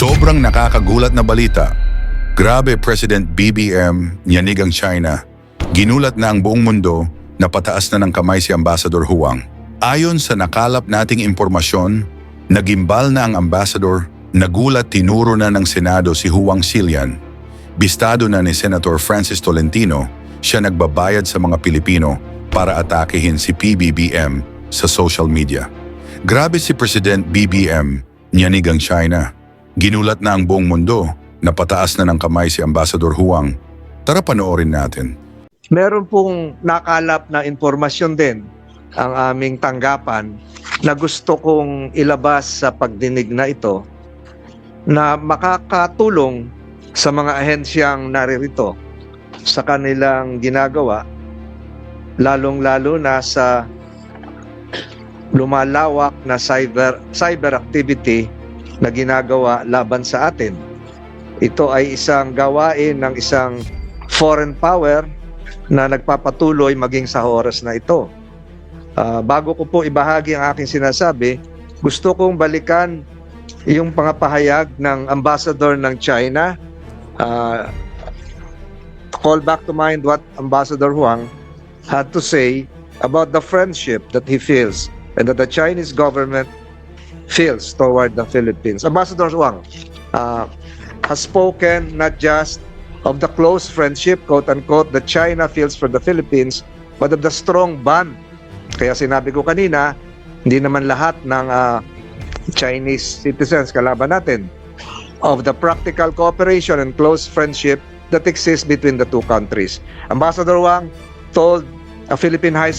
Sobrang nakakagulat na balita. Grabe, President BBM, yanig ang China. Ginulat na ang buong mundo na pataas na ng kamay si Ambassador Huang. Ayon sa nakalap nating impormasyon, nagimbal na ang Ambassador, nagulat tinuro na ng Senado si Huang Xilian. Bistado na ni Senator Francis Tolentino, siya nagbabayad sa mga Pilipino para atakehin si PBBM sa social media. Grabe si President BBM, yanig ang China. Ginulat na ang buong mundo na pataas na ng kamay si Ambassador Huang. Tara panoorin natin. Meron pong nakalap na impormasyon din ang aming tanggapan na gusto kong ilabas sa pagdinig na ito na makakatulong sa mga ahensyang naririto sa kanilang ginagawa, lalong-lalo na sa lumalawak na cyber activity na ginagawa laban sa atin. Ito ay isang gawain ng isang foreign power na nagpapatuloy maging sa oras na ito. Bago ko po ibahagi ang aking sinasabi, gusto kong balikan yung pangapahayag ng Ambassador ng China. Call back to mind what Ambassador Huang had to say about the friendship that he feels and that the Chinese government feels toward the Philippines. Ambassador Huang has spoken not just of the close friendship, quote-unquote, that China feels for the Philippines, but of the strong bond. Kaya sinabi ko kanina, hindi naman lahat ng Chinese citizens kalaban natin. Of the practical cooperation and close friendship that exists between the two countries. Ambassador Huang told Philippine high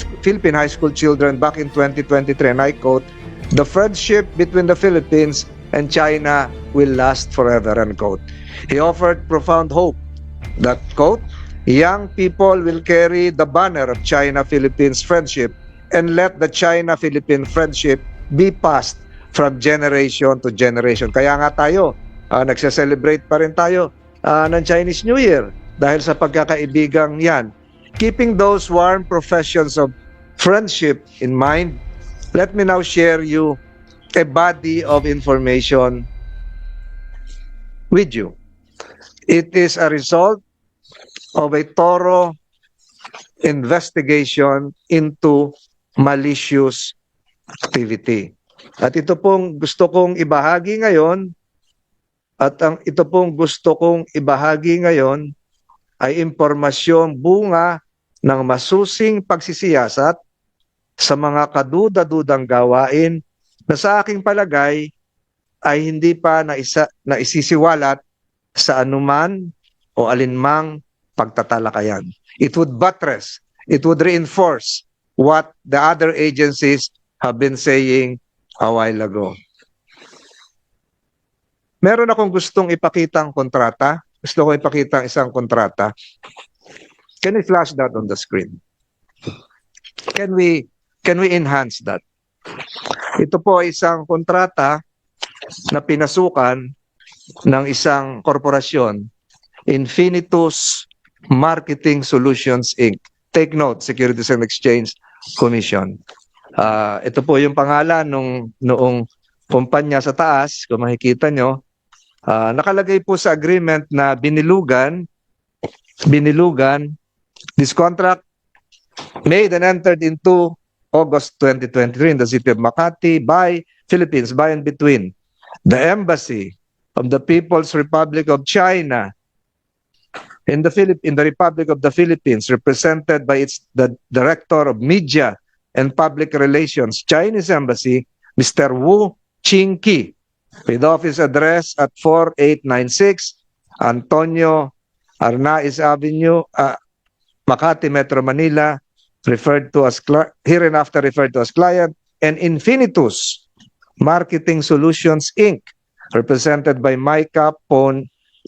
school children back in 2023, and I quote, "The friendship between the Philippines and China will last forever," unquote. He offered profound hope that, quote, "young people will carry the banner of China-Philippines friendship and let the China-Philippine friendship be passed from generation to generation." Kaya nga tayo, nagse-celebrate pa rin tayo ng Chinese New Year dahil sa pagkakaibigang yan. Keeping those warm professions of friendship in mind, let me now share you a body of information with you. It is a result of a thorough investigation into malicious activity. At ito pong gusto kong ibahagi ngayon, ay impormasyon bunga ng masusing pagsisiyasat sa mga kaduda-dudang gawain na sa aking palagay ay hindi pa naisisiwalat sa anuman o alinmang pagtatalakayan. It would buttress, it would reinforce what the other agencies have been saying a while ago. Meron akong gustong ipakitang kontrata. Gusto ko ipakita isang kontrata. Can we flash that on the screen? Can we enhance that? Ito po ay isang kontrata na pinasukan ng isang korporasyon, Infinitus Marketing Solutions Inc. Take note, Securities and Exchange Commission. Ito po yung pangalan noong kumpanya sa taas, kung makikita nyo. Nakalagay po sa agreement na binilugan, this contract made and entered into August 2023 in the city of Makati by Philippines, by and between the Embassy of the People's Republic of China in the Republic of the Philippines, represented by the Director of Media and Public Relations, Chinese Embassy, Mr. Wu Qingqi, with office address at 4896 Antonio Arnaiz Avenue, Makati, Metro Manila, hereinafter referred to as client, and Infinitus Marketing Solutions Inc., represented by Micah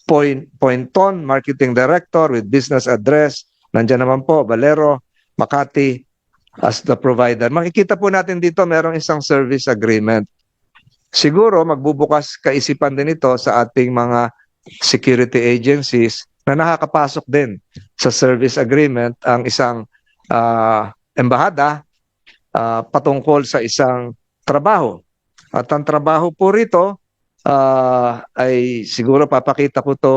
Pointon, Marketing Director with business address, nandiyan naman po, Valero, Makati, as the provider. Makikita po natin dito, merong isang service agreement. Siguro magbubukas kaisipan din ito sa ating mga security agencies na nakakapasok din sa service agreement ang isang embahada patungkol sa isang trabaho. At ang trabaho po rito ay siguro papakita ko to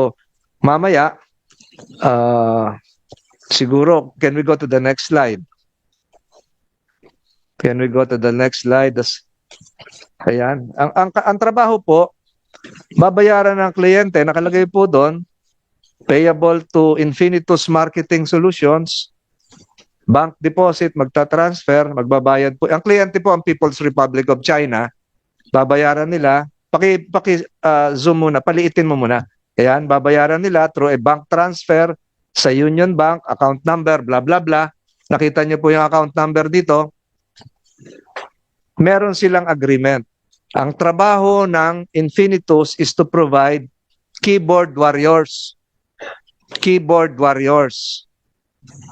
mamaya. Siguro, can we go to the next slide? Can we go to the next slide? Ayan. Ang trabaho po, babayaran ng kliyente, nakalagay po doon, payable to Infinitus Marketing Solutions, bank deposit, magta-transfer, magbabayad po. Ang kliyente po ang People's Republic of China, babayaran nila, zoom muna, paliitin mo muna. Ayan, babayaran nila through a bank transfer sa Union Bank, account number, blah, blah, blah. Nakita niyo po yung account number dito. Meron silang agreement. Ang trabaho ng Infinitus is to provide keyboard warriors. Keyboard warriors.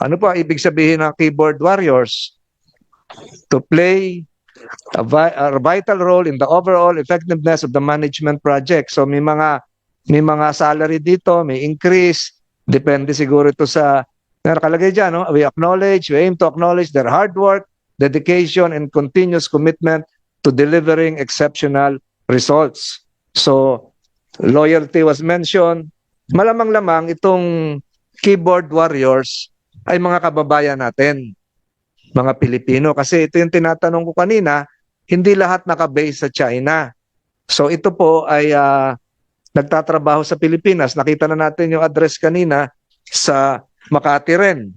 Ano po ang ibig sabihin ng keyboard warriors? To play a vital role in the overall effectiveness of the management project. So may mga salary dito, may increase, depende siguro ito sa nakalagay diyan, no? We aim to acknowledge their hard work, dedication, and continuous commitment to delivering exceptional results. So, loyalty was mentioned. Malamang-lamang itong keyboard warriors ay mga kababayan natin, mga Pilipino. Kasi ito yung tinatanong ko kanina, hindi lahat nakabase sa China. So, ito po ay nagtatrabaho sa Pilipinas. Nakita na natin yung address kanina sa Makati rin.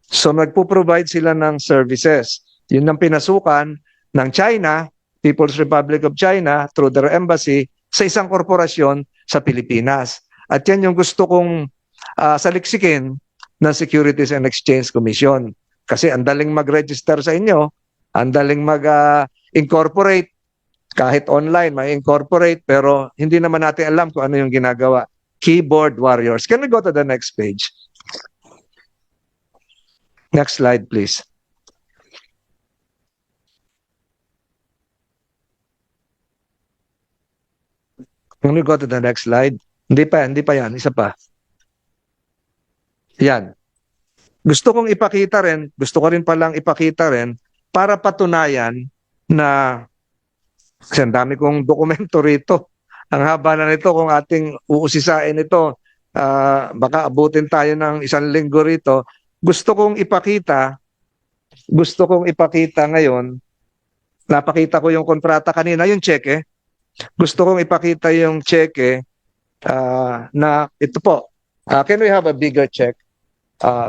So, nagpo-provide sila ng services. Yun ang pinasukan ng China, People's Republic of China, through their embassy, sa isang korporasyon sa Pilipinas. At yan yung gusto kong saliksikin ng Securities and Exchange Commission. Kasi ang daling mag-register sa inyo, ang daling mag-incorporate, kahit online, may incorporate, pero hindi naman natin alam kung ano yung ginagawa. Keyboard warriors. Can we go to the next page? Next slide, please. Can we go to the next slide? Hindi pa yan. Isa pa. Yan. Gusto ko rin palang ipakita rin para patunayan na kasi ang dami kong dokumento rito. Ang haba na nito kung ating uusisain ito, baka abutin tayo ng 1 linggo rito. Gusto kong ipakita ngayon, napakita ko yung kontrata kanina, yung cheque. Gusto kong ipakita yung cheque na ito po. Can we have a bigger check?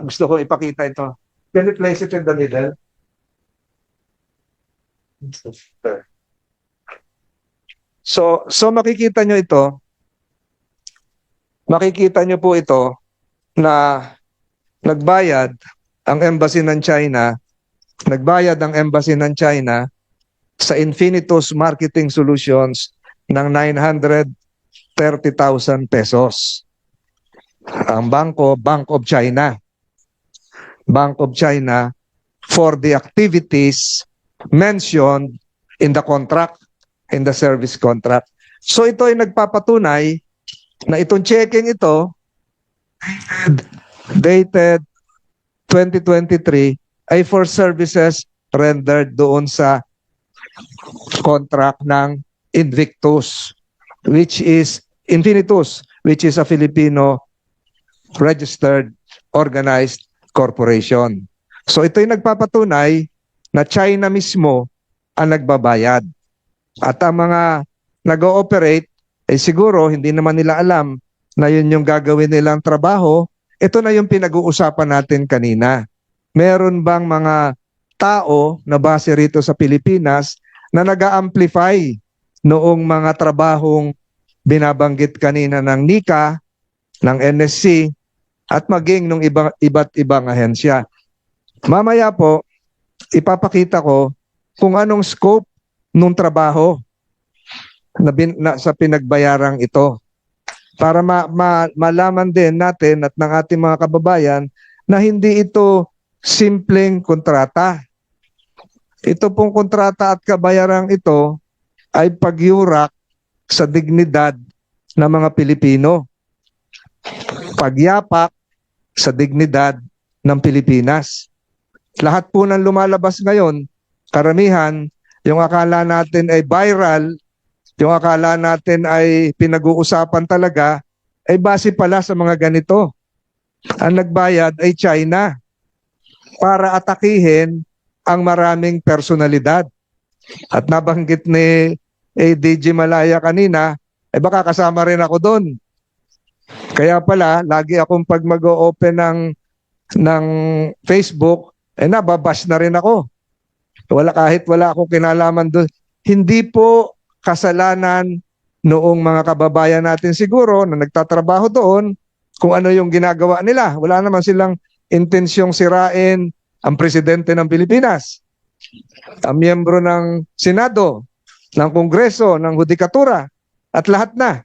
Gusto kong ipakita ito. Can we place it in the middle? So makikita nyo ito. Makikita nyo po ito na nagbayad ang embassy ng China sa Infinitus Marketing Solutions ng 930,000 pesos. Ang bangko, Bank of China for the activities mentioned in the contract, in the service contract. So ito ay nagpapatunay na itong checking ito dated 2023 ay for services rendered doon sa contract ng Infinitus, which is a Filipino registered organized corporation. So ito ay nagpapatunay na China mismo ang nagbabayad. At ang mga nag-ooperate, siguro hindi naman nila alam na yun yung gagawin nilang trabaho. Ito na yung pinag-uusapan natin kanina. Meron bang mga tao na base rito sa Pilipinas na nag-amplify noong mga trabahong binabanggit kanina ng NICA, ng NSC, at maging ng iba't ibang ahensya. Mamaya po, ipapakita ko kung anong scope ng trabaho sa pinagbayarang ito. Para malaman din natin at ng ating mga kababayan na hindi ito simpleng kontrata. Ito pong kontrata at kabayarang ito ay pagyurak sa dignidad ng mga Pilipino. Pagyapak sa dignidad ng Pilipinas. Lahat po ng lumalabas ngayon, karamihan, yung akala natin ay viral yung akala natin ay pinag-uusapan talaga, ay base pala sa mga ganito. Ang nagbayad ay China para atakihin ang maraming personalidad. At nabanggit ni ADG Malaya kanina, ay baka kasama rin ako doon. Kaya pala, lagi akong pag mag-o-open ng Facebook, nababash na rin ako. Kahit wala akong kinalaman doon. Hindi po kasalanan noong mga kababayan natin siguro na nagtatrabaho doon kung ano yung ginagawa nila. Wala naman silang intensyong sirain ang presidente ng Pilipinas, ang miyembro ng Senado, ng Kongreso, ng Hudikatura, at lahat na.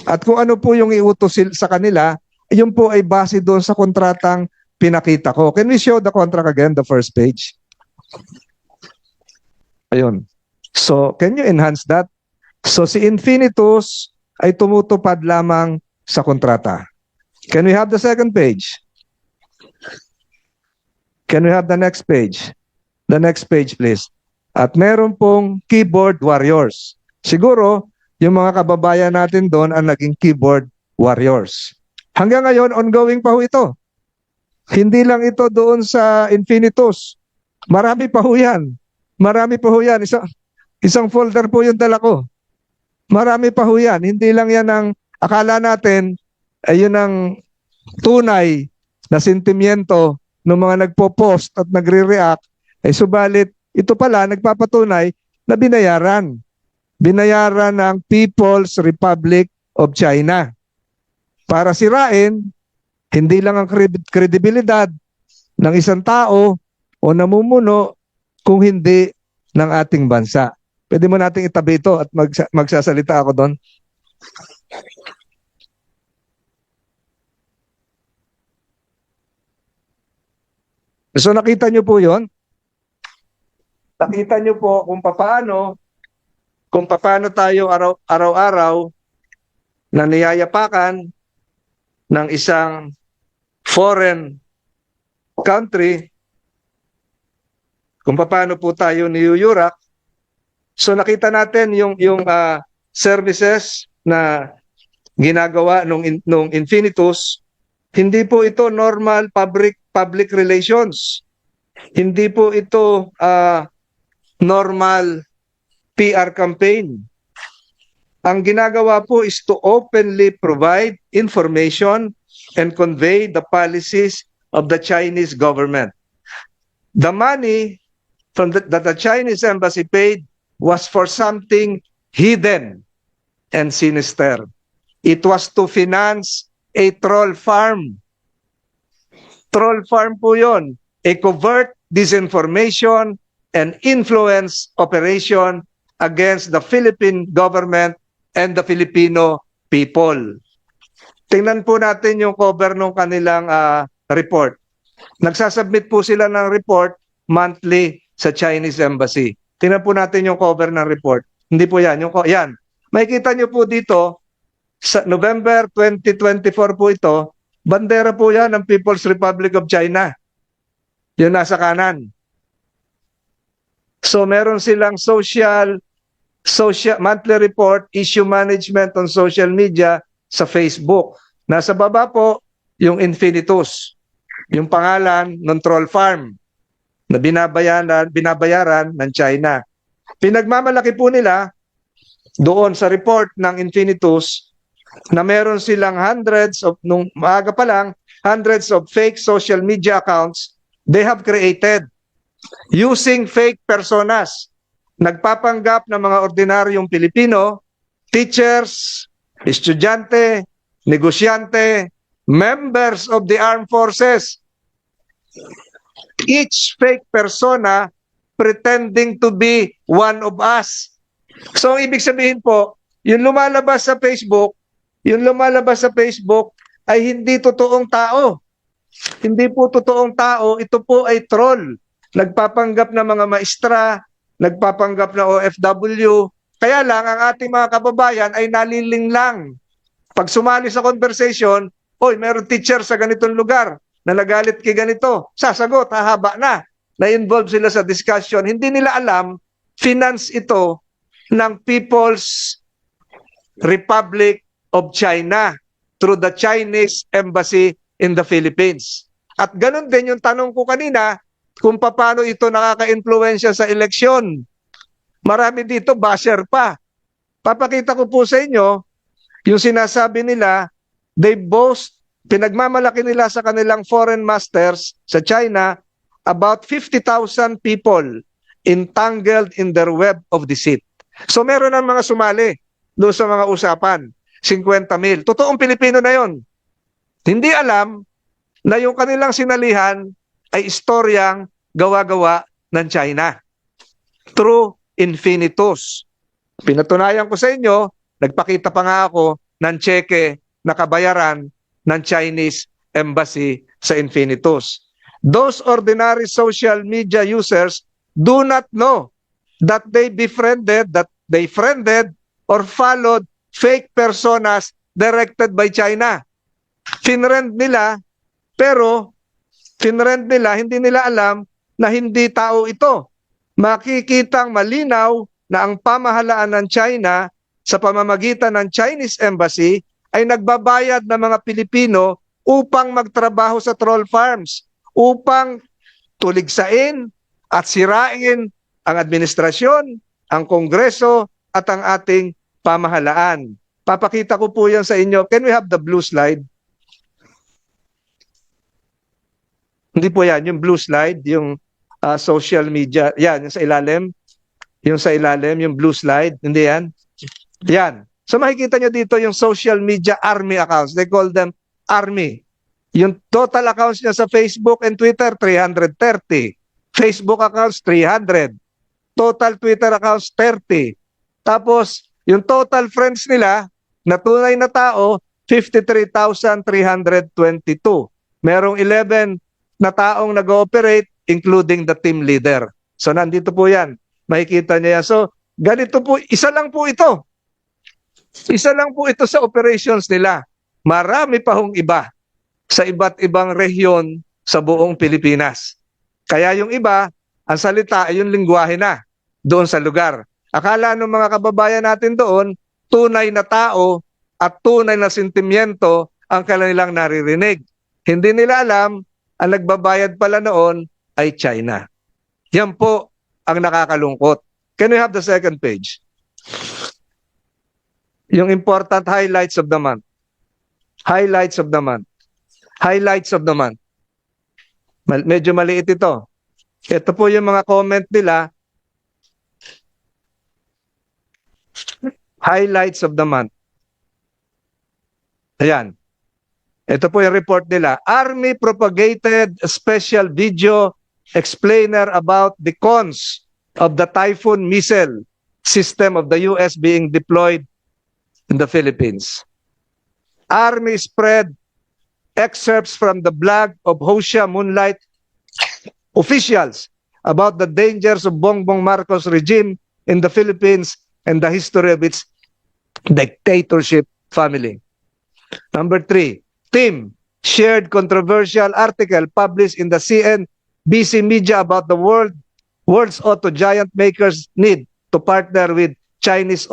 At kung ano po yung iutos sa kanila, yun po ay base doon sa kontratang pinakita ko. Can we show the contract again, the first page? Ayun. So, can you enhance that? So, si Infinitus ay tumutupad lamang sa kontrata. Can we have the second page? Can we have the next page? The next page, please. At meron pong keyboard warriors. Siguro, yung mga kababayan natin doon ang naging keyboard warriors. Hanggang ngayon, ongoing pa ho ito. Hindi lang ito doon sa Infinitus. Marami pa ho yan. Marami pa ho yan. Isang folder po yung dala ko. Marami pa ho yan. Hindi lang yan ang akala natin ay yun ang tunay na sentimiento ng mga nagpo-post at nagre-react. Subalit, ito pala nagpapatunay na binayaran. Binayaran ng People's Republic of China para sirain hindi lang ang kredibilidad ng isang tao o namumuno kung hindi ng ating bansa. Pwede mo nating itabi ito at magsasalita ako doon. So nakita nyo po yon. Nakita nyo po kung paano tayo araw-araw na niyayapakan ng isang foreign country, kung paano po tayo niyuyurak. So nakita natin yung services na ginagawa nung Infinitus. Hindi po ito normal public relations. Hindi po ito normal PR campaign. Ang ginagawa po is to openly provide information and convey the policies of the Chinese government. The money that the Chinese embassy paid was for something hidden and sinister. It was to finance a troll farm. Troll farm po yun. A covert disinformation and influence operation against the Philippine government and the Filipino people. Tingnan po natin yung cover ng kanilang report. Nagsasubmit po sila ng report monthly sa Chinese Embassy. Tingnan po natin yung cover ng report. Hindi po yan. Yan. Makikita nyo po dito, sa November 2024 po ito, bandera po yan ng People's Republic of China. Yun nasa kanan. So meron silang social monthly report, issue management on social media sa Facebook. Nasa baba po yung Infinitus, yung pangalan ng troll farm na binabayaran ng China. Pinagmamalaki po nila doon sa report ng Infinitus na meron silang nung maaga pa lang, hundreds of fake social media accounts they have created using fake personas. Nagpapanggap ng mga ordinaryong Pilipino, teachers, estudyante, negosyante, members of the armed forces. Each fake persona pretending to be one of us. So, ibig sabihin po, yung lumalabas sa Facebook ay hindi totoong tao. Hindi po totoong tao, ito po ay troll. Nagpapanggap na mga maestra, nagpapanggap na OFW. Kaya lang, ang ating mga kababayan ay naliling lang. Pag sumali sa conversation, oy, meron teacher sa ganitong lugar na nagalit kay ganito. Sasagot, hahaba na. Na-involve sila sa discussion. Hindi nila alam, finance ito ng People's Republic of China through the Chinese Embassy in the Philippines. At ganun din yung tanong ko kanina kung paano ito nakaka-influensya sa eleksyon. Marami dito basher pa. Papakita ko po sa inyo yung sinasabi nila, they boast, pinagmamalaki nila sa kanilang foreign masters sa China about 50,000 people entangled in their web of deceit. So meron ng mga sumali doon sa mga usapan, 50,000. Totoong Pilipino na yon. Hindi alam na yung kanilang sinalihan ay istoryang gawa-gawa ng China through infinitus. Pinatunayan ko sa inyo, nagpakita pa nga ako ng tseke na kabayaran ng Chinese Embassy sa infinitus. Those ordinary social media users do not know that they friended or followed fake personas directed by China. Finrend nila, pero finrend nila, hindi nila alam na hindi tao ito. Makikitang malinaw na ang pamahalaan ng China sa pamamagitan ng Chinese Embassy ay nagbabayad ng mga Pilipino upang magtrabaho sa troll farms, upang tuligsain at sirain ang administrasyon, ang Kongreso at ang ating pamahalaan. Papakita ko po yan sa inyo. Can we have the blue slide? Hindi po yan, yung blue slide, yung social media. Yan, yung sa ilalim. Yung sa ilalim, yung blue slide. Hindi yan. Yan. So makikita nyo dito yung social media army accounts. They call them army. Yung total accounts niya sa Facebook and Twitter, 330. Facebook accounts, 300. Total Twitter accounts, 30. Tapos, yung total friends nila, na tunay na tao, 53,322. Merong 11 na taong nag-ooperate, including the team leader. So, nandito po yan. Makikita niya yan. So, ganito po, isa lang po ito. Isa lang po ito sa operations nila. Marami pa hong iba sa iba't ibang rehiyon sa buong Pilipinas. Kaya yung iba, ang salita ay yung lingwahe na doon sa lugar. Akala ng mga kababayan natin doon, tunay na tao at tunay na sentimiento ang kanilang naririnig. Hindi nila alam, ang nagbabayad pala noon ay China. Yan po ang nakakalungkot. Can we have the second page? Yung important highlights of the month. Highlights of the month. Highlights of the month. Medyo maliit ito. Ito po yung mga comment nila. Highlights of the month. Ayan. Ito po yung report nila. Army propagated a special video explainer about the cons of the Typhoon missile system of the US being deployed in the Philippines. Army spread excerpts from the blog of Hosea Moonlight officials about the dangers of Bongbong Marcos regime in the Philippines and the history of its dictatorship family. Number 3, team shared controversial article published in the CNBC media about the world's auto giant makers need to partner with Chinese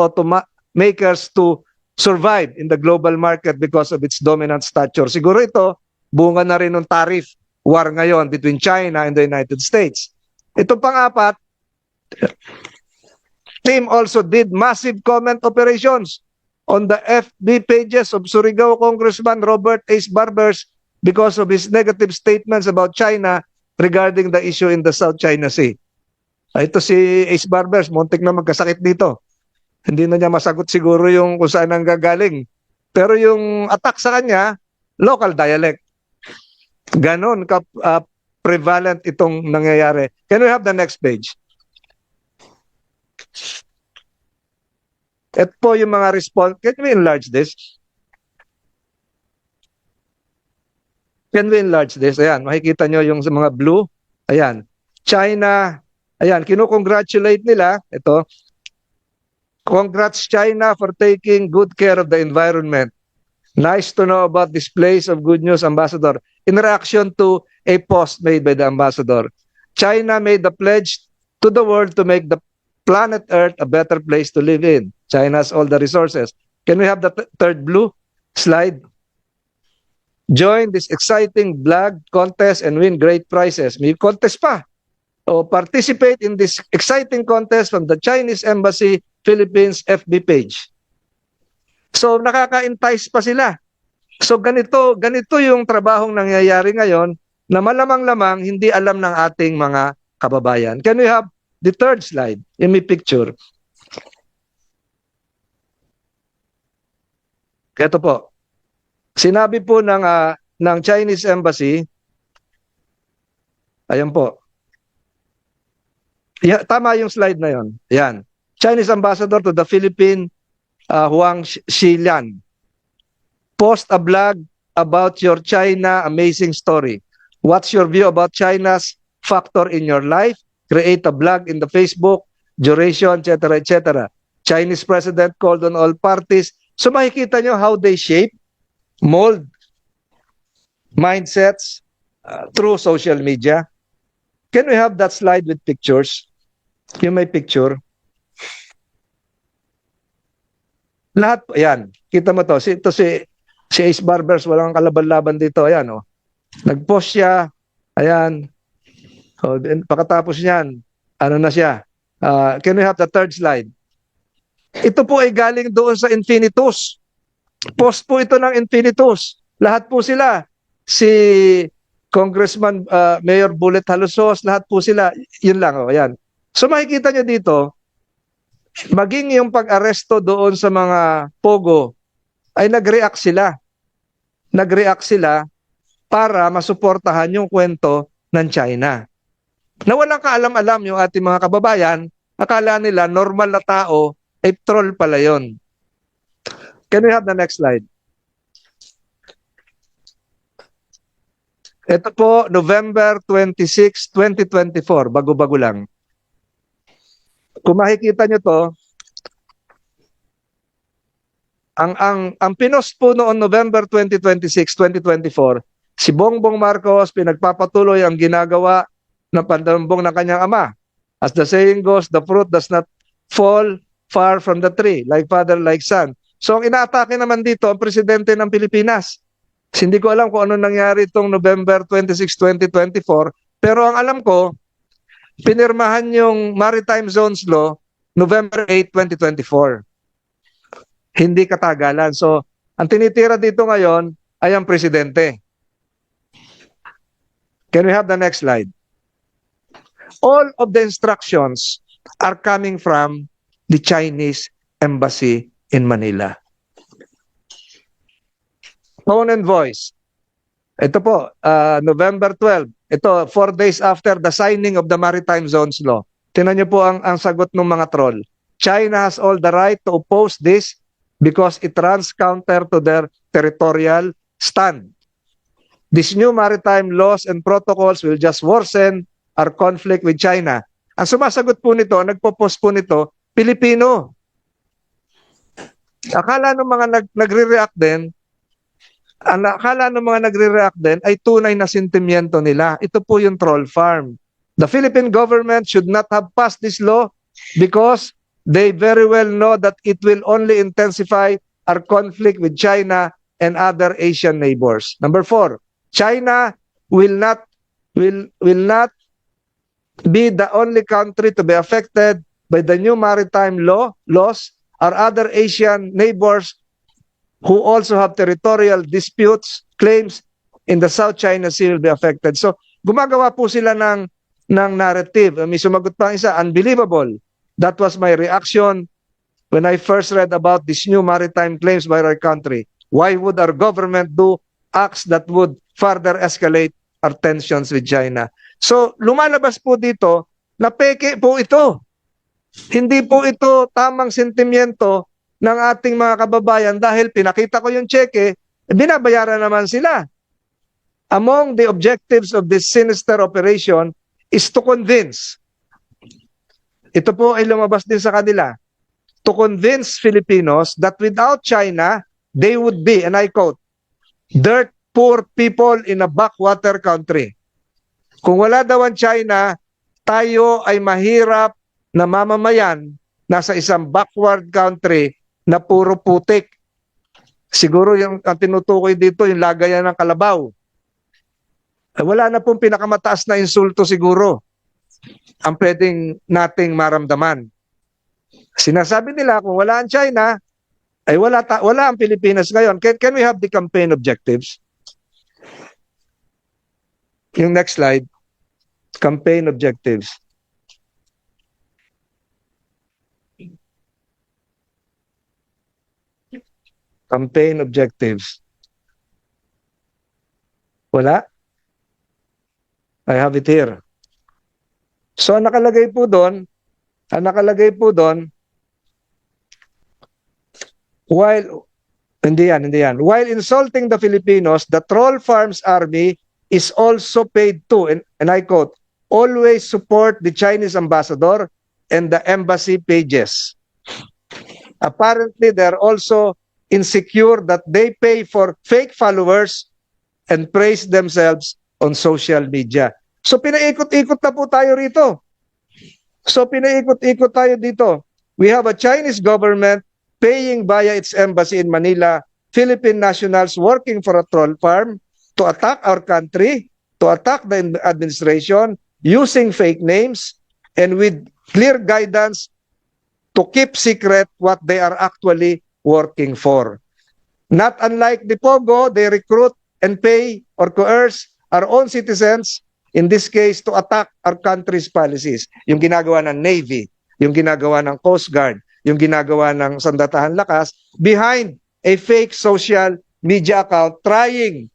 makers to survive in the global market because of its dominant stature. Siguro ito, bunga na rin ng tariff war ngayon between China and the United States. Ito pang-apat, team also did massive comment operations on the FB pages of Surigao Congressman Robert Ace Barbers because of his negative statements about China regarding the issue in the South China Sea. Ito si Ace Barbers, muntik na magkasakit dito. Hindi na niya masagot siguro yung kung saan ang gagaling. Pero yung attack sa kanya, local dialect. Ganon ka prevalent itong nangyayari. Can we have the next page? Ito po yung mga response. Can we enlarge this? Can we enlarge this? Ayan, makikita nyo yung mga blue. Ayan. China. Ayan, kinukongratulate nila. Ito. Congrats China for taking good care of the environment. Nice to know about displays of good news, Ambassador. In reaction to a post made by the Ambassador, China made the pledge to the world to make the planet Earth a better place to live in. China has all the resources. Can we have the third blue slide? Join this exciting blog contest and win great prizes. May contest pa. O participate in this exciting contest from the Chinese Embassy Philippines FB page. So nakaka-entice pa sila. So ganito yung trabahong nangyayari ngayon na malamang-lamang hindi alam ng ating mga kababayan. Can we have the third slide? Yung may picture. Ito po. Sinabi po ng Chinese Embassy, ayan po. Tama yung slide na yon. Yan. Chinese Ambassador to the Philippines, Huang Xilian. Post a blog about your China amazing story. What's your view about China's factor in your life? Create a blog in the Facebook, duration, etc., etc. Chinese president called on all parties. So makikita nyo how they shape, mold, mindsets through social media. Can we have that slide with pictures? Yung may picture. Lahat, ayan. Kita mo to. Si Ace Barbers, walang kalaban-laban dito. Ayan, oh. Nag-post siya. Ayan. Oh, pagkatapos niyan, ano na siya? Can we have the third slide? Ito po ay galing doon sa Infinitus. Post po ito ng Infinitus. Lahat po sila. Si Congressman Mayor Bullet Halusos, lahat po sila. Yun lang, oh, ayan. So makikita nyo dito, maging yung pag-aresto doon sa mga Pogo, ay nag-react sila. Nag-react sila para masuportahan yung kwento ng China. Na walang kaalam-alam yung ating mga kababayan, akala nila normal na tao, ay troll pala yun. Can we have the next slide? Ito po, November 26, 2024, bago-bago lang. Kung makikita nyo to, ang pinost po noon November 2026, 2024, si Bongbong Marcos pinagpapatuloy ang ginagawa ng pandalumbong ng kanyang ama. As the saying goes, the fruit does not fall far from the tree, like father, like son. So ang inaatake naman dito ang presidente ng Pilipinas. Hindi ko alam kung ano nangyari itong November 26, 2024, pero ang alam ko, pinirmahan yung Maritime Zones Law November 8, 2024. Hindi katagalan. So, ang tinitira dito ngayon ay ang presidente. Can we have the next slide? All of the instructions are coming from the Chinese Embassy in Manila. Tone and voice. Ito po, November 12. Ito, 4 days after the signing of the Maritime Zones Law. Tingnan niyo po ang sagot ng mga troll. China has all the right to oppose this because it runs counter to their territorial stand. These new maritime laws and protocols will just worsen our conflict with China. Ang sumasagot po nito, nagpo-post po nito, Pilipino. Akala ng mga nagre-react din, ay tunay na sentimiento nila. Ito po yung troll farm. The Philippine government should not have passed this law because they very well know that it will only intensify our conflict with China and other Asian neighbors. Number 4, China will not be the only country to be affected by the new maritime laws. Our other Asian neighbors who also have territorial disputes, claims in the South China Sea will be affected. So, gumagawa po sila ng narrative. May sumagot pa isa, unbelievable. That was my reaction when I first read about these new maritime claims by our country. Why would our government do acts that would further escalate our tensions with China? So, lumalabas po dito na peke po ito. Hindi po ito tamang sentimiento ng ating mga kababayan dahil pinakita ko yung cheque, binabayaran naman sila. Among the objectives of this sinister operation is to convince, ito po ay lumabas din sa kanila, to convince Filipinos that without China, they would be, and I quote, dirt poor people in a backwater country. Kung wala daw ang China, tayo ay mahirap na mamamayan nasa isang backward country na puro putik. Siguro yung ang tinutukoy dito, yung lagayan ng kalabaw. Wala na pong pinakamataas na insulto siguro ang pwedeng nating maramdaman. Sinasabi nila kung wala ang China, ay wala ang Pilipinas ngayon. Can we have the campaign objectives? Yung next slide, campaign objectives. Campaign objectives. Wala? I have it here. So ang nakalagay po doon, hindi yan. While insulting the Filipinos, the Troll Farms Army is also paid to, and I quote, always support the Chinese ambassador and the embassy pages. Apparently, they're also insecure that they pay for fake followers and praise themselves on social media. So pinaikot-ikot na po tayo rito. We have a Chinese government paying via its embassy in Manila, Philippine nationals working for a troll farm to attack our country, to attack the administration, using fake names, and with clear guidance to keep secret what they are actually working for. Not unlike the POGO, they recruit and pay or coerce our own citizens, in this case, to attack our country's policies. Yung ginagawa ng Navy, yung ginagawa ng Coast Guard, yung ginagawa ng Sandatahan Lakas, behind a fake social media account trying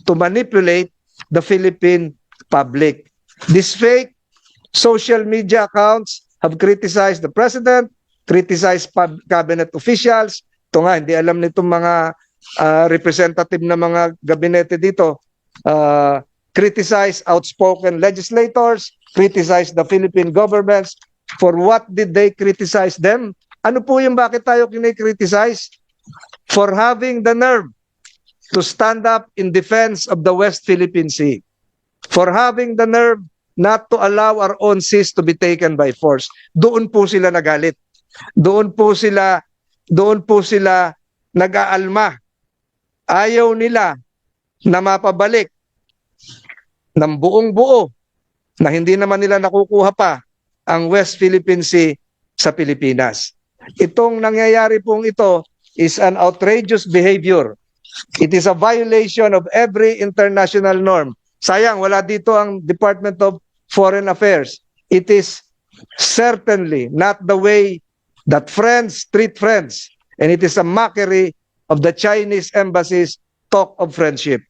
to manipulate the Philippine public. These fake social media accounts have criticized the president, criticized cabinet officials. Ito nga, hindi alam nitong mga representative na mga gabinete dito. Criticize outspoken legislators, criticize the Philippine governments. For what did they criticize them? Ano po yung bakit tayo kinikriticize? For having the nerve to stand up in defense of the West Philippine Sea. For having the nerve not to allow our own seas to be taken by force. Doon po sila nagalit. Doon po sila nag-aalma. Ayaw nila na mapabalik ng buong buo na hindi naman nila nakukuha pa ang West Philippine Sea sa Pilipinas. Itong nangyayari pong ito is an outrageous behavior. It is a violation of every international norm. Sayang, wala dito ang Department of Foreign Affairs. It is certainly not the way that friends treat friends. And it is a mockery of the Chinese embassy's talk of friendship.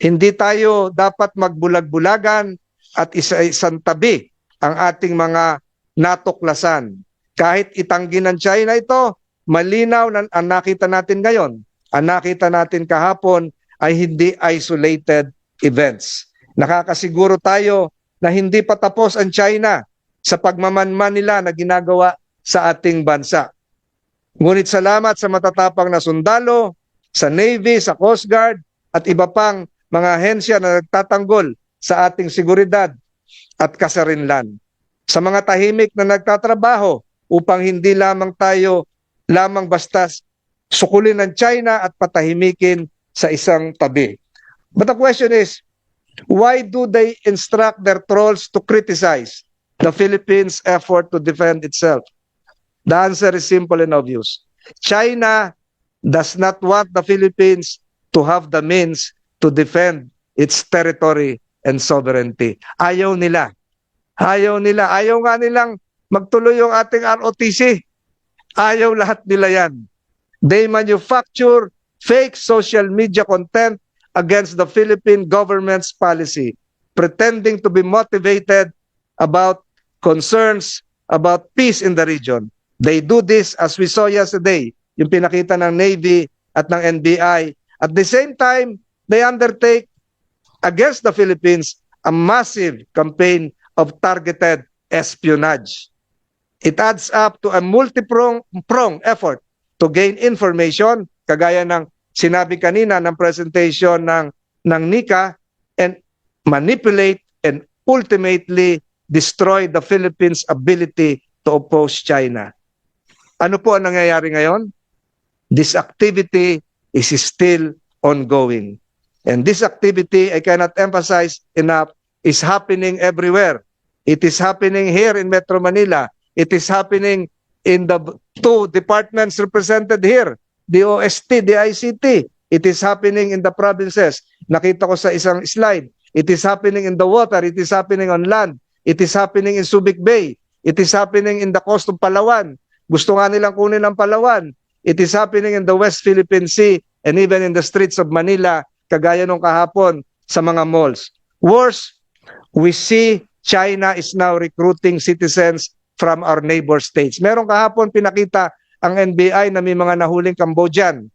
Hindi tayo dapat magbulag-bulagan at isang tabi ang ating mga natuklasan. Kahit itanggi ng China ito, malinaw na ang nakita natin ngayon, ang nakita natin kahapon ay hindi isolated events. Nakakasiguro tayo na hindi pa tapos ang China sa pagmamanman nila na ginagawa sa ating bansa. Ngunit salamat sa matatapang na sundalo, sa Navy, sa Coast Guard, at iba pang mga ahensya na nagtatanggol sa ating seguridad at kasarinlan. Sa mga tahimik na nagtatrabaho upang hindi lamang tayo basta sukulin ng China at patahimikin sa isang tabi. But the question is, why do they instruct their trolls to criticize the Philippines' effort to defend itself? The answer is simple and obvious. China does not want the Philippines to have the means to defend its territory and sovereignty. Ayaw nila. Ayaw nga nilang magtuloy yung ating ROTC. Ayaw lahat nila yan. They manufacture fake social media content against the Philippine government's policy, pretending to be motivated about concerns about peace in the region. They do this, as we saw yesterday, yung pinakita ng Navy at ng NBI. At the same time, they undertake against the Philippines a massive campaign of targeted espionage. It adds up to a multi-pronged effort to gain information, kagaya ng sinabi kanina ng presentation ng NICA, and manipulate and ultimately destroy the Philippines' ability to oppose China. Ano po ang nangyayari ngayon? This activity is still ongoing. And this activity, I cannot emphasize enough, is happening everywhere. It is happening here in Metro Manila. It is happening in the two departments represented here, the OST, the ICT. It is happening in the provinces. Nakita ko sa isang slide. It is happening in the water. It is happening on land. It is happening in Subic Bay. It is happening in the coast of Palawan. Gusto nga nilang kunin ang Palawan. It is happening in the West Philippine Sea and even in the streets of Manila, kagaya nung kahapon sa mga malls. Worse, we see China is now recruiting citizens from our neighbor states. Meron kahapon pinakita ang NBI na may mga nahuling Cambodian.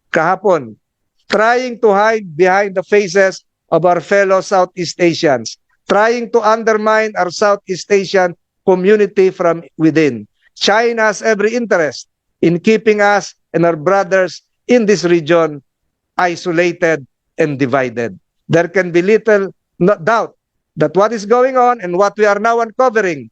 Kahapon, trying to hide behind the faces of our fellow Southeast Asians, trying to undermine our Southeast Asian community from within. China has every interest in keeping us and our brothers in this region isolated and divided. There can be little doubt that what is going on and what we are now uncovering,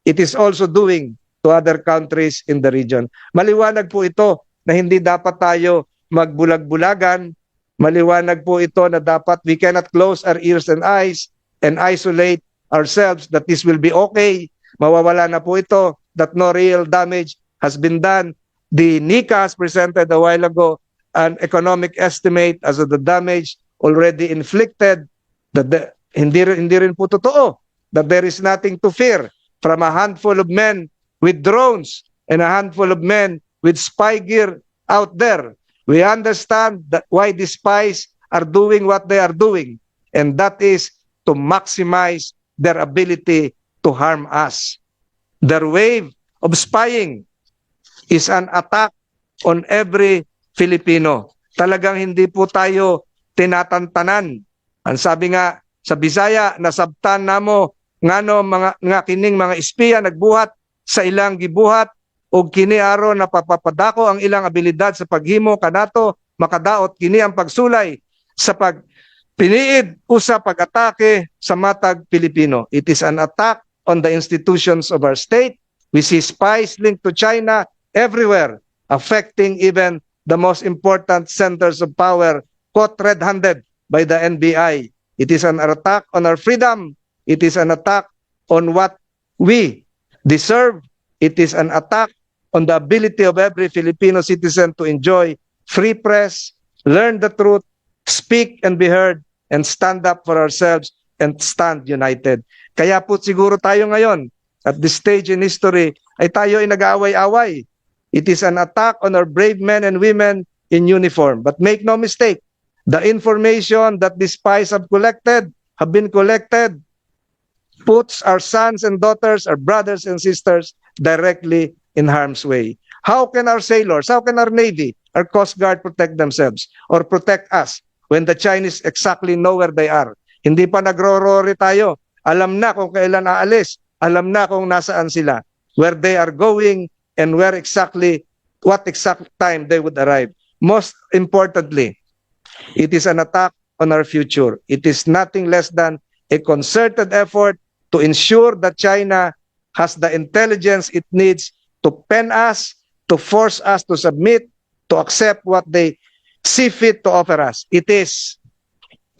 it is also doing to other countries in the region. Maliwanag po ito na hindi dapat tayo magbulag-bulagan. Maliwanag po ito na dapat we cannot close our ears and eyes and isolate ourselves that this will be okay. Mawawala na po ito, that no real damage has been done. The NICA has presented a while ago an economic estimate as of the damage already inflicted. That hindi rin po totoo that there is nothing to fear from a handful of men with drones and a handful of men with spy gear out there. We understand that why the spies are doing what they are doing, and that is to maximize their ability to harm us. Their wave of spying is an attack on every Filipino. Talagang hindi po tayo tinatantanan. Ang sabi nga sa Bisaya, nasabtan namo ngano mga kining mga espiya nagbuhat sa ilang gibuhat o kini aro napapapadako ang ilang abilidad sa paghimo kanato makadaot kini ang pagsulay sa pagpiniid o sa pag-atake sa matag Pilipino. It is an attack on the institutions of our state. We see spies linked to China everywhere, affecting even the most important centers of power, caught red-handed by the NBI. It is an attack on our freedom. It is an attack on what we deserve. It is an attack on the ability of every Filipino citizen to enjoy free press, learn the truth, speak and be heard, and stand up for ourselves and stand united. Kaya po siguro tayo ngayon, at this stage in history, ay tayo ay nag-aaway-away. It is an attack on our brave men and women in uniform. But make no mistake, the information that the spies have been collected, puts our sons and daughters, our brothers and sisters directly in harm's way. How can our sailors, how can our Navy, our Coast Guard protect themselves or protect us when the Chinese exactly know where they are? Hindi pa nagro-rory tayo. Alam na kung kailan aalis. Alam na kung nasaan sila, where they are going and what exact time they would arrive. Most importantly, it is an attack on our future. It is nothing less than a concerted effort to ensure that China has the intelligence it needs to pen us, to force us to submit, to accept what they see fit to offer us. It is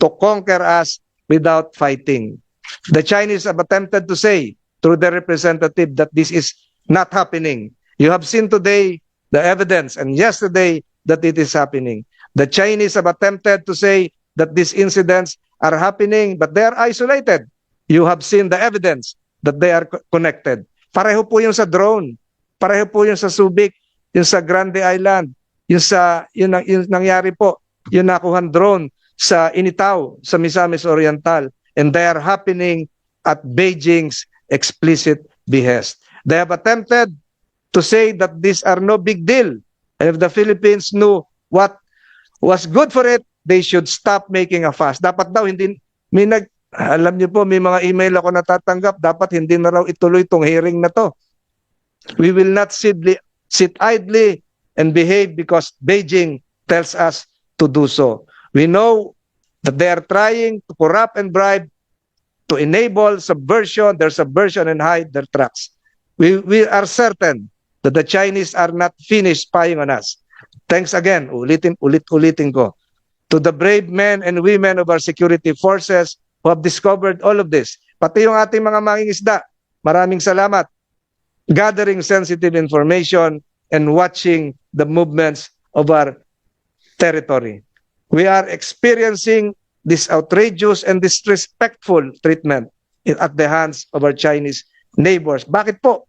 to conquer us without fighting. The Chinese have attempted to say through their representative that this is not happening. You have seen today the evidence and yesterday that it is happening. The Chinese have attempted to say that these incidents are happening but they are isolated. You have seen the evidence that they are connected. Pareho po yung sa drone. Pareho po yung sa Subic, yung sa Grande Island, yung nangyari po, yung nakuhan drone sa Initaw, sa Misamis Oriental. And they are happening at Beijing's explicit behest. They have attempted to say that these are no big deal. And if the Philippines knew what was good for it, they should stop making a fuss. Dapat daw hindi, alam niyo po, may mga email ako natatanggap, dapat hindi na raw ituloy itong hearing na to. We will not sit idly and behave because Beijing tells us to do so. We know that they are trying to corrupt and bribe to enable their subversion and hide their tracks. We are certain that the Chinese are not finished spying on us. Thanks again, ulitin ko, to the brave men and women of our security forces who have discovered all of this. Pati yung ating mga mangingisda, maraming salamat. Gathering sensitive information and watching the movements of our territory. We are experiencing this outrageous and disrespectful treatment at the hands of our Chinese neighbors. Bakit po?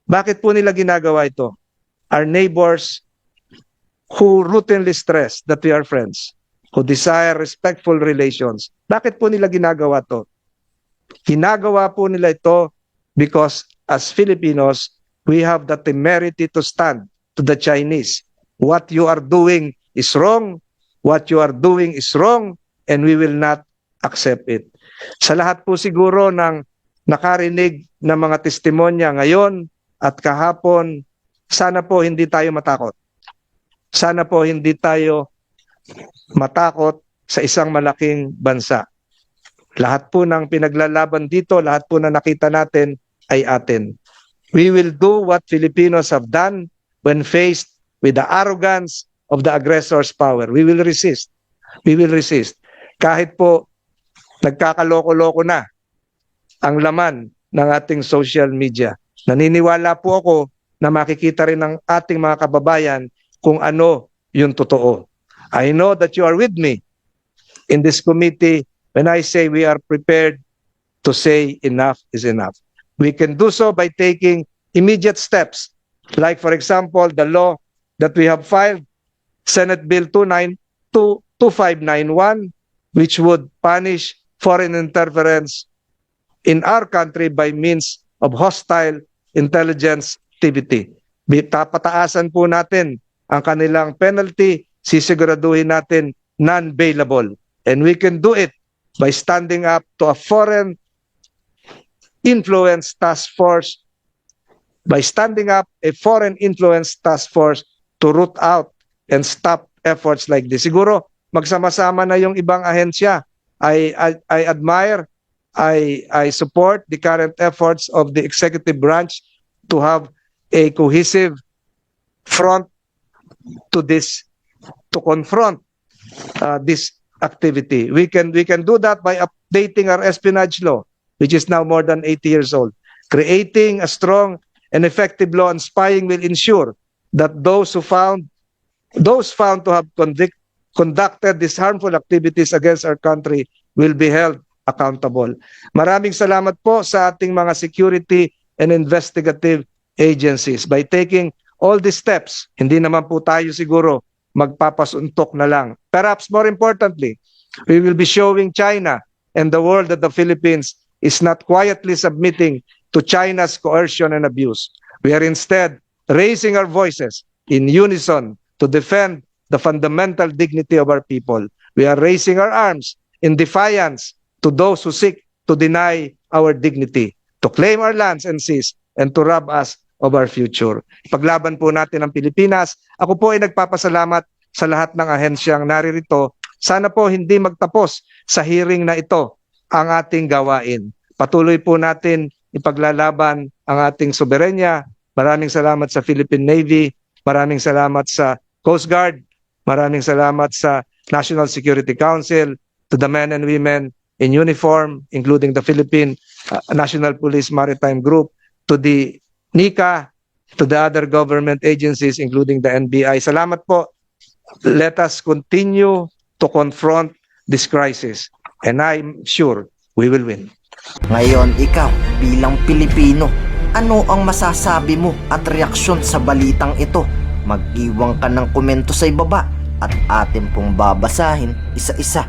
Bakit po nila ginagawa ito? Our neighbors who routinely stress that we are friends, who desire respectful relations. Bakit po nila ginagawa to? Ginagawa po nila ito because as Filipinos, we have the temerity to stand to the Chinese. What you are doing is wrong. What you are doing is wrong, and we will not accept it. Sa lahat po siguro ng nakarinig ng mga testimonya ngayon at kahapon, sana po hindi tayo matakot. Sana po hindi tayo matakot sa isang malaking bansa. Lahat po ng pinaglalaban dito, lahat po na nakita natin ay atin. We will do what Filipinos have done when faced with the arrogance of the aggressor's power. We will resist. We will resist. Kahit po nagkakaloko-loko na ang laman ng ating social media. Naniniwala po ako na makikita rin ng ating mga kababayan kung ano yung totoo. I know that you are with me in this committee when I say we are prepared to say enough is enough. We can do so by taking immediate steps, like for example, the law that we have filed, Senate Bill 2591, which would punish foreign interference in our country by means of hostile intelligence activity. Pataasan po natin ang kanilang penalty, sisiguraduhin natin non-bailable. And we can do it by standing up to a foreign influence task force, by standing up a foreign influence task force to root out and stop efforts like this. Siguro magsama-sama na yung ibang ahensya. I admire, I support the current efforts of the executive branch to have a cohesive front to this, to confront this activity. We can do that by updating our espionage law, which is now more than 80 years old. Creating a strong and effective law on spying will ensure that those found to have conducted these harmful activities against our country will be held accountable. Maraming salamat po sa ating mga security and investigative agencies. By taking all these steps, hindi naman po tayo siguro magpapasuntok na lang. Perhaps more importantly, we will be showing China and the world that the Philippines is not quietly submitting to China's coercion and abuse. We are instead raising our voices in unison to defend the fundamental dignity of our people. We are raising our arms in defiance to those who seek to deny our dignity, to claim our lands and seas, and to rob us of our future. Paglaban po natin ang Pilipinas. Ako po ay nagpapasalamat sa lahat ng ahensyang naririto. Sana po hindi magtapos sa hearing na ito ang ating gawain. Patuloy po natin ipaglalaban ang ating soberenya. Maraming salamat sa Philippine Navy. Maraming salamat sa Coast Guard. Maraming salamat sa National Security Council, to the men and women in uniform, including the Philippine National Police Maritime Group, to the NICA, to the other government agencies, including the NBI. Salamat po. Let us continue to confront this crisis. And I'm sure we will win. Ngayon, ikaw bilang Pilipino, ano ang masasabi mo at reaksyon sa balitang ito? Mag-iwan ka ng komento sa ibaba at atin pong babasahin isa-isa.